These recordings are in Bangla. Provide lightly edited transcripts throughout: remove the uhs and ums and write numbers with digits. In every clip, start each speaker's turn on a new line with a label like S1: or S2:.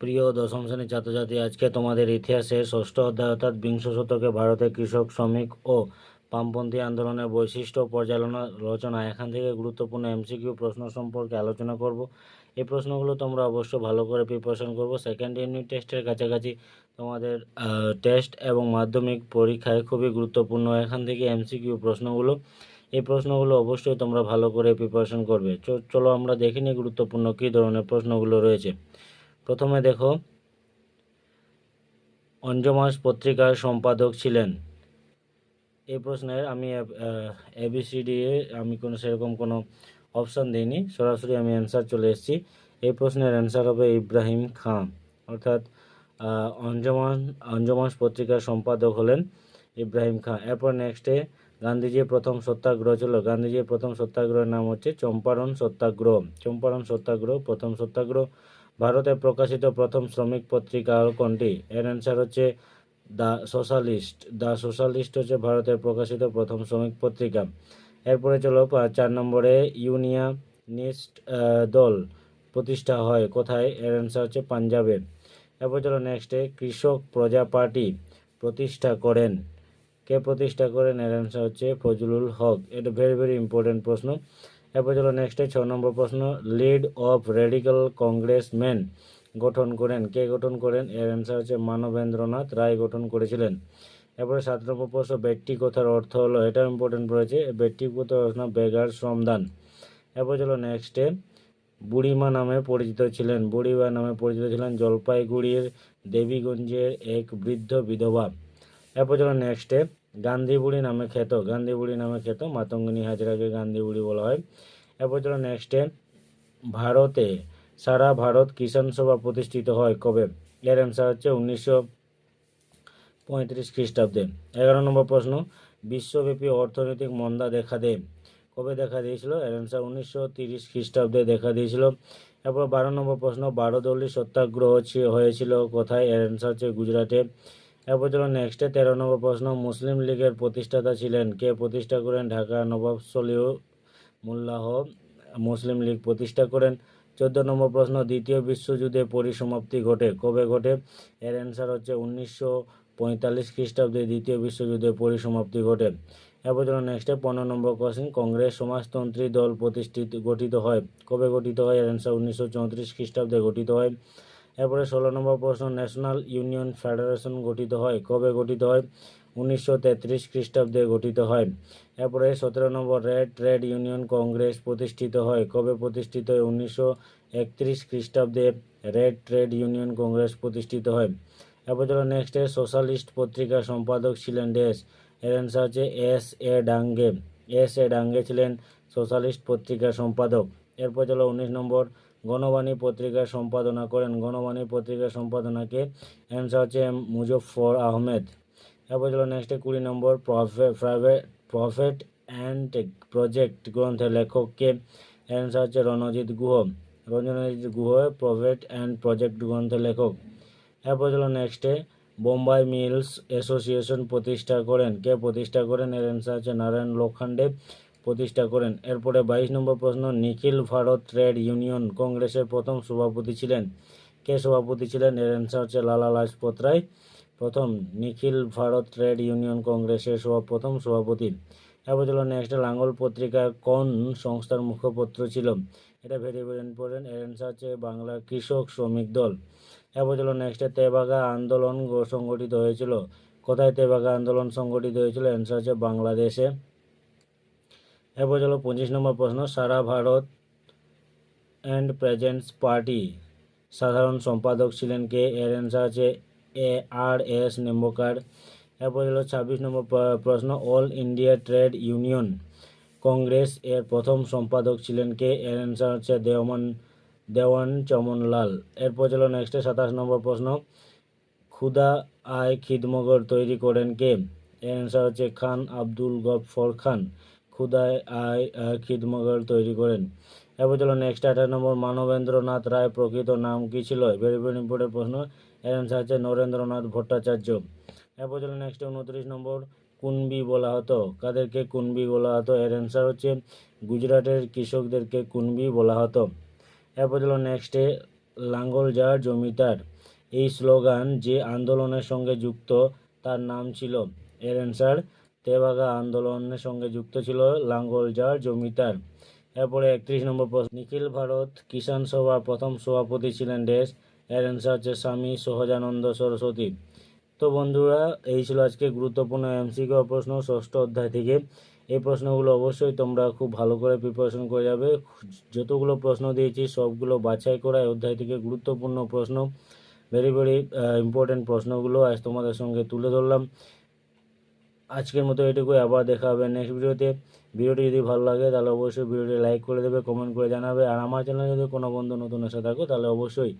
S1: প্রিয় দশম শ্রেণীর ছাত্রছাত্রী, আজকে তোমাদের ইতিহাসের ষষ্ঠ অধ্যায় অর্থাৎ বিংশ শতকে ভারতের কৃষক, শ্রমিক ও বামপন্থী আন্দোলনের বৈশিষ্ট্য ও পর্যালোচনা এখান থেকে গুরুত্বপূর্ণ এমসিকিউ প্রশ্ন সম্পর্কে আলোচনা করব। এই প্রশ্নগুলো তোমরা অবশ্য ভালো করে প্রিপারেশন করবো। সেকেন্ড ইউনিট টেস্টের কাছাকাছি তোমাদের টেস্ট এবং মাধ্যমিক পরীক্ষায় খুবই গুরুত্বপূর্ণ এখান থেকে এমসিকিউ প্রশ্নগুলো। এই প্রশ্নগুলো অবশ্যই তোমরা ভালো করে প্রিপারেশন করবে। চলো আমরা দেখে নিই গুরুত্বপূর্ণ কী ধরনের প্রশ্নগুলো রয়েছে। প্রথমে দেখো, অঞ্জমাস পত্রিকার সম্পাদক ছিলেন। এই প্রশ্নের আমি এবিসিডি আমি সেরকম কোনো অপশান দিইনি, সরাসরি আমি অ্যান্সার চলে এসেছি। এই প্রশ্নের অ্যান্সার হবে ইব্রাহিম খান, অর্থাৎ অঞ্জমাস পত্রিকার সম্পাদক হলেন ইব্রাহিম খান। এরপর নেক্সটে গান্ধীজির প্রথম সত্যাগ্রহ ছিল। গান্ধীজির প্রথম সত্যাগ্রহের নাম হচ্ছে চম্পারণ সত্যাগ্রহ। চম্পারণ সত্যাগ্রহ প্রথম সত্যাগ্রহ। ভারতে প্রকাশিত প্রথম শ্রমিক পত্রিকা কোনটি? এর অ্যান্সার হচ্ছে দ্য সোশ্যালিস্ট। দ্য সোশ্যালিস্ট হচ্ছে ভারতের প্রকাশিত প্রথম শ্রমিক পত্রিকা। এরপরে চলো 4 নম্বরে, ইউনিয়নিস্ট দল প্রতিষ্ঠা হয় কোথায়? এর অ্যান্সার হচ্ছে পাঞ্জাবে। এরপর চলো নেক্সটে, কৃষক প্রজা পার্টি প্রতিষ্ঠা করেন। কে প্রতিষ্ঠা করেন? এর অ্যান্সার হচ্ছে ফজলুল হক। এটা ভেরি ভেরি ইম্পর্টেন্ট প্রশ্ন। এরপর চলো নেক্সটে 6 নম্বর প্রশ্ন, লিড অফ রেডিক্যাল কংগ্রেসম্যান গঠন করেন। কে গঠন করেন? এর অ্যান্সার হচ্ছে মানবেন্দ্রনাথ রায় গঠন করেছিলেন। এরপরে 7 নম্বর প্রশ্ন, ব্যক্তি কথার অর্থ হলো, এটা ইম্পর্টেন্ট রয়েছে, ব্যক্তি কথার অর্থ বেগার শ্রমদান। এরপর চলো নেক্সটে, বুড়িমা নামে পরিচিত ছিলেন। বুড়িমা নামে পরিচিত ছিলেন জলপাইগুড়ির দেবীগঞ্জের এক বৃদ্ধ বিধবা। এরপর চলো নেক্সটে, গান্ধী বুড়ি নামে খ্যাত। গান্ধী বুড়ি নামে খ্যাত মাতঙ্গিনী হাজরাকে গান্ধী বুড়ি বলা হয়। এরপর চলো নেক্সটে, ভারতে সারা ভারত কিষাণ সভা প্রতিষ্ঠিত হয় কবে? এর অ্যান্সার হচ্ছে 1935 খ্রিস্টাব্দে। 11 নম্বর প্রশ্ন, বিশ্বব্যাপী অর্থনৈতিক মন্দা দেখা দেয় কবে দেখা দিয়েছিল? এর অ্যান্সার 1930 খ্রিস্টাব্দে দেখা দিয়েছিল। এরপর 12 নম্বর প্রশ্ন, বারদৌলি সত্যাগ্রহ হয়েছিল কোথায়? এর অ্যান্সার হচ্ছে গুজরাটে। এরপর চলো নেক্সটে 13 নম্বর প্রশ্ন, মুসলিম লীগের প্রতিষ্ঠাতা ছিলেন কে? প্রতিষ্ঠা করেন ঢাকা নবাব সলিমুল্লাহ মুসলিম লীগ প্রতিষ্ঠা করেন। 14 নম্বর প্রশ্ন, দ্বিতীয় বিশ্বযুদ্ধের পরিসমাপ্তি ঘটে কবে ঘটে? এর অ্যান্সার হচ্ছে 1945 খ্রিস্টাব্দে দ্বিতীয় বিশ্বযুদ্ধের পরিসমাপ্তি ঘটে। এরপর চলো নেক্সটে 15 নম্বর কোশ্চেন, কংগ্রেস সমাজতন্ত্রী দল গঠিত হয় কবে গঠিত হয়? এর অ্যান্সার 1934 খ্রিস্টাব্দে গঠিত হয়। এরপরে 16 নম্বর প্রশ্ন, ন্যাশনাল ইউনিয়ন ফেডারেশন গঠিত হয় কবে গঠিত হয়? 1933 খ্রিস্টাব্দে গঠিত হয়। এরপরে 17 নম্বর, রেড ট্রেড ইউনিয়ন কংগ্রেস প্রতিষ্ঠিত হয় কবে প্রতিষ্ঠিত হয়? 1931 খ্রিস্টাব্দে রেড ট্রেড ইউনিয়ন কংগ্রেস প্রতিষ্ঠিত হয়। এরপর চলো নেক্সটে, সোশ্যালিস্ট পত্রিকার সম্পাদক ছিলেন ড্যাশ। এর অ্যান্সার হচ্ছে এস এ ডাঙ্গে। এস এ ডাঙ্গে ছিলেন সোশ্যালিস্ট পত্রিকার সম্পাদক। এরপর চলো 19 নম্বর, গণবাণী পত্রিকার সম্পাদনা করেন। গণবাণী পত্রিকার সম্পাদনাকে? অ্যান্সার হচ্ছে মুজফ্ফর আহমেদ। এরপর চলো নেক্সটে 20 নম্বর, প্রফেট অ্যান্ড প্রজেক্ট গ্রন্থের লেখককে? অ্যান্সার হচ্ছে Ranajit Guha. Ranajit Guha prophet and project গ্রন্থের লেখক। এরপর চলো নেক্সটে, বোম্বাই মিলস অ্যাসোসিয়েশন প্রতিষ্ঠা করেন কে? প্রতিষ্ঠা করেন? এর অ্যান্সার হচ্ছে নারায়ণ লোখান্ডে প্রতিষ্ঠা করেন। এরপরে 22 নম্বর প্রশ্ন, নিখিল ভারত ট্রেড ইউনিয়ন কংগ্রেসের প্রথম সভাপতি ছিলেন কে? সভাপতি ছিলেন? এর অ্যান্সার হচ্ছে লালা লাজপত রায় প্রথম নিখিল ভারত ট্রেড ইউনিয়ন কংগ্রেসের প্রথম সভাপতি। এরপর চলো নেক্সট, লাঙ্গল পত্রিকা কোন সংস্থার মুখপত্র ছিল? এটা ভেরি ভেরি ইম্পর্টেন্ট। এর অ্যান্সার হচ্ছে বাংলার কৃষক শ্রমিক দল। এরপর চলো নেক্সট, তেভাগা আন্দোলন সংগঠিত হয়েছিল কোথায়? তেভাগা আন্দোলন সংগঠিত হয়েছিল, অ্যান্সার হচ্ছে বাংলাদেশে। এরপর চলো 25 নম্বর প্রশ্ন, সারা ভারত অ্যান্ড প্রেজেন্টস পার্টি সাধারণ সম্পাদক ছিলেন কে? এর অ্যান্সার হচ্ছে AR.S. নিম্বকার। এরপর হলো 26 নম্বর প্রশ্ন, all India trade union Congress এর প্রথম সম্পাদক ছিলেন কে? এর অ্যান্সার হচ্ছে দেওয়ান চমনলাল। এরপর চলো নেক্সটে 27 নম্বর প্রশ্ন, খুদা আই খিদমগর তৈরি করেন কে? এর অ্যান্সার হচ্ছে খান আব্দুল গফর খান খুদা আই খিদমগর তৈরি করেন। এরপর চলো নেক্সট 28 নম্বর, মানবেন্দ্রনাথ রায় প্রকৃত নাম কি ছিল? ভেরি ভেরি ইম্পর্টেন্ট প্রশ্ন। এর অ্যান্সার হচ্ছে নরেন্দ্রনাথ ভট্টাচার্য। এরপর চলো নেক্সট 29 নম্বর, কুনবি বলা হতো কাদেরকে? কুনবি বলা হতো। এর অ্যান্সার হচ্ছে গুজরাটের কৃষকদেরকে কুনবি বলা হতো। এরপর চলো নেক্সটে লাঙ্গল যার জমিদার এই স্লোগান যে আন্দোলনের সঙ্গে যুক্ত তার নাম ছিল? এর অ্যান্সার তেভাগা আন্দোলনের সঙ্গে যুক্ত ছিল লাঙ্গল যার জমিদার। এরপরে 31 নম্বর প্রশ্ন, নিখিল ভারত কিষাণ সভার প্রথম সভাপতি ছিলেন ড্যাশ? এর অ্যান্সার হচ্ছে স্বামী সহজানন্দ সরস্বতী। তো বন্ধুরা, এই ছিল আজকে গুরুত্বপূর্ণ এমসিকিউ প্রশ্ন ষষ্ঠ অধ্যায় থেকে। এই প্রশ্নগুলো অবশ্যই তোমরা খুব ভালো করে প্রিপারেশন করে যাবে। যতগুলো প্রশ্ন দিয়েছি সবগুলো বাছাই করা এই অধ্যায় থেকে গুরুত্বপূর্ণ প্রশ্ন, ভেরি ভেরি ইম্পর্টেন্ট প্রশ্নগুলো আজ তোমাদের সঙ্গে তুলে ধরলাম। আজকের মতো এটুকুই, আবার দেখা হবে নেক্সট ভিডিওতে। ভিডিওটি যদি ভালো লাগে তাহলে অবশ্যই ভিডিওটি লাইক করে দেবে, কমেন্ট করে জানাবে। আর আমার চ্যানেলে যদি কোনো বন্ধু নতুন এসে থাকো তাহলে অবশ্যই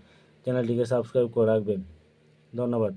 S1: চ্যানেলটিকে সাবস্ক্রাইব করে রাখবেন। ধন্যবাদ।